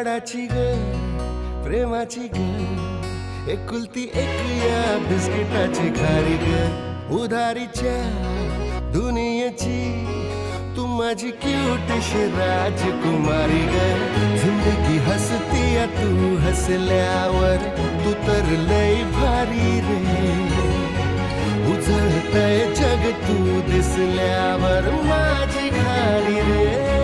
लाडाची ग प्रेमाची ग एकुलती एक या बिस्किटाची खारी ग उधारीच्या दुनियेची तू माझी क्यूटशी राजकुमारी ग जिंदगी हसती या तू हसल्यावर तू तर लय भारी रे उजळतय जग तू दिसल्यावर माझी खारी रे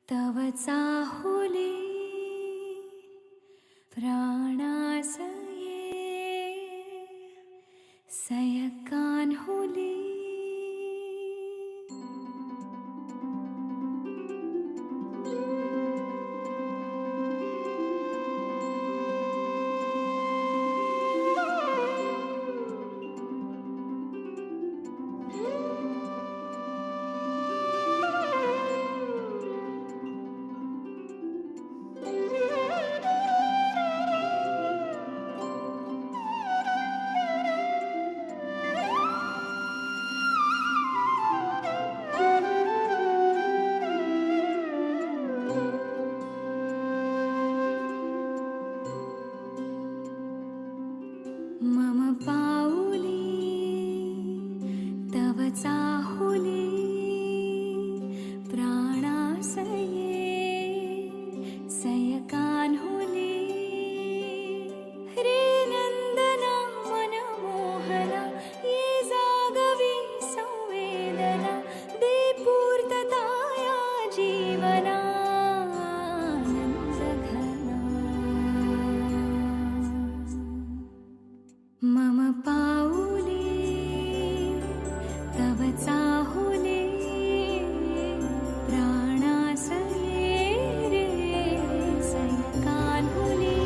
तव चाहुले प्राणासये सयकान्हुले मम पाऊले तव चाहुले प्राणासये सयकान्हुले रे नंदना मनमोहना ये जागवी संवेदना दे पूर्तता या जीवना मम पाऊले तव चाहुले प्राणासये रे सयकान्हुले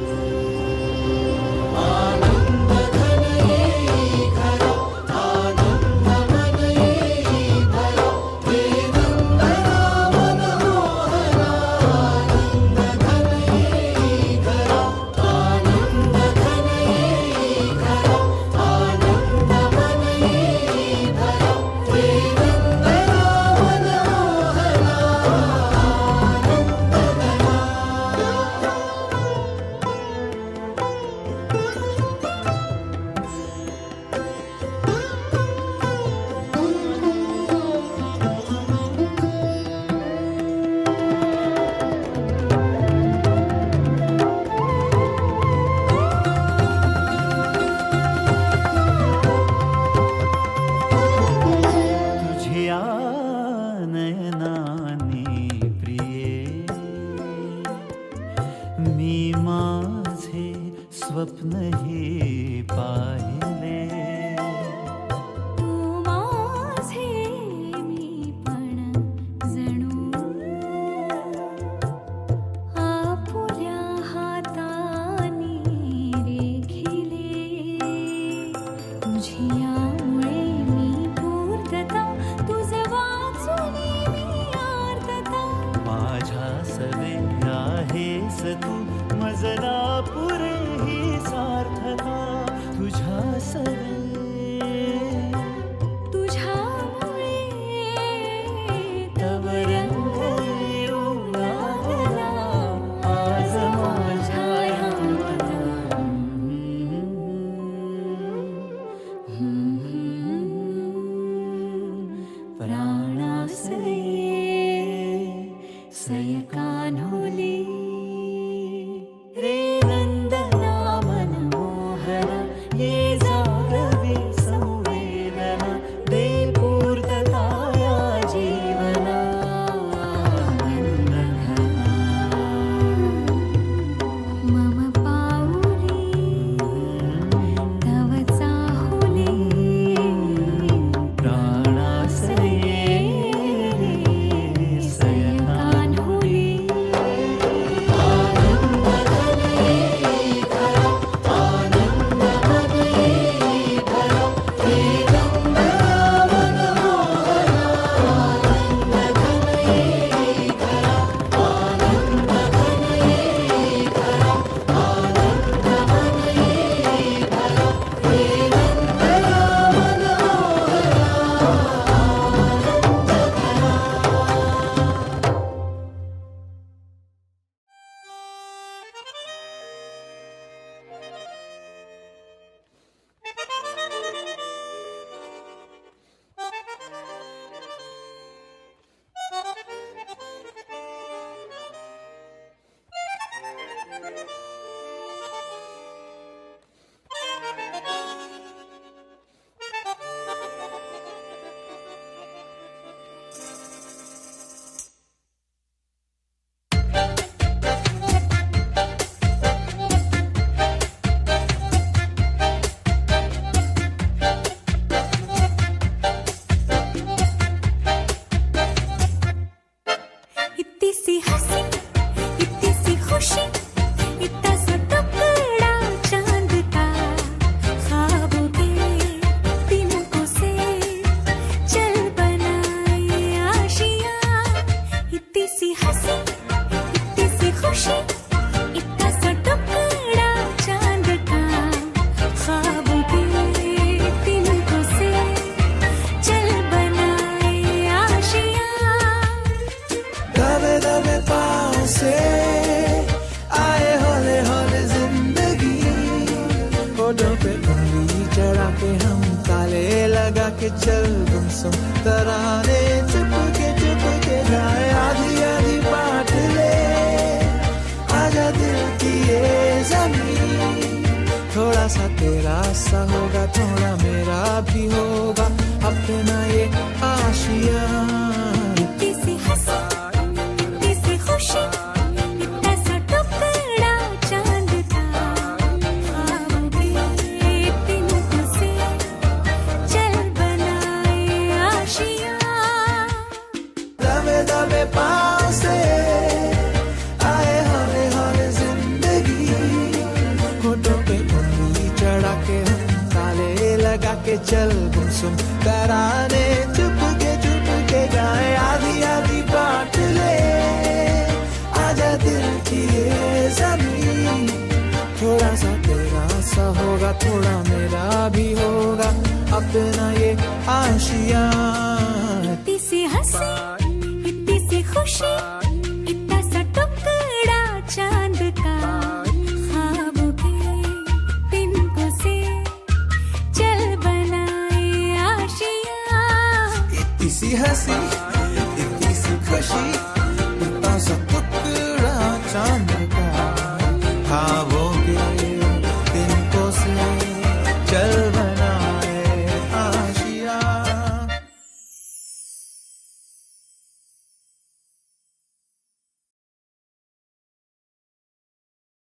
मी माझे स्वप्न हे पाहिले तू माझे मी पण जणू आपुल्या हातानी रेखिले तुझियामुळे मी पूर्तता तुझ वाचून मी आर्तता माझ्या सवे आहेस तू मजला पुरे ही सार्थका तुझ्या सवे तुझ्यामुळे तव रंग येऊ लागला आज माझ्या ह्या प्राणासये सयकान्हुले रे नंदना मनमोहना ये जागवी संवेदना दे पूर्तता या जीवना मम पाऊले तव चाहुले प्राणासये सयकान्हुले के चल गुमसुम तराने चुपके गाए आधी आधी बांट ले आजा दिल की ये जमीन थोड़ा सा तेरा सा होगा थोड़ा मेरा भी होगा अपना ये आशिया इतनी सी हंसी इतनी सी खुशी इतना सा टुकड़ा चांद का ख्वाबों के तिनकों से चल बनाए आशियाँ दबे दबे पाँव से आए हौले हौले जिंदगी होठों पे उंगली चढ़ा के हम ताले लगा के चल गुमसुम तराने चुपके गाए आधी आधी बांट ले आजा दिल की ये जमीन थोड़ा सा तेरा सा होगा थोड़ा मेरा भी होगा अपना ये आशिया इतनी सी हंसी इतनी सी खुशी इतना सा टुकड़ा चांद का ख्वाबों के तिनकों से चल बनाए आशियाँ इतनी सी हंसी इतनी सी खुशी इतना सा टुकड़ा चांद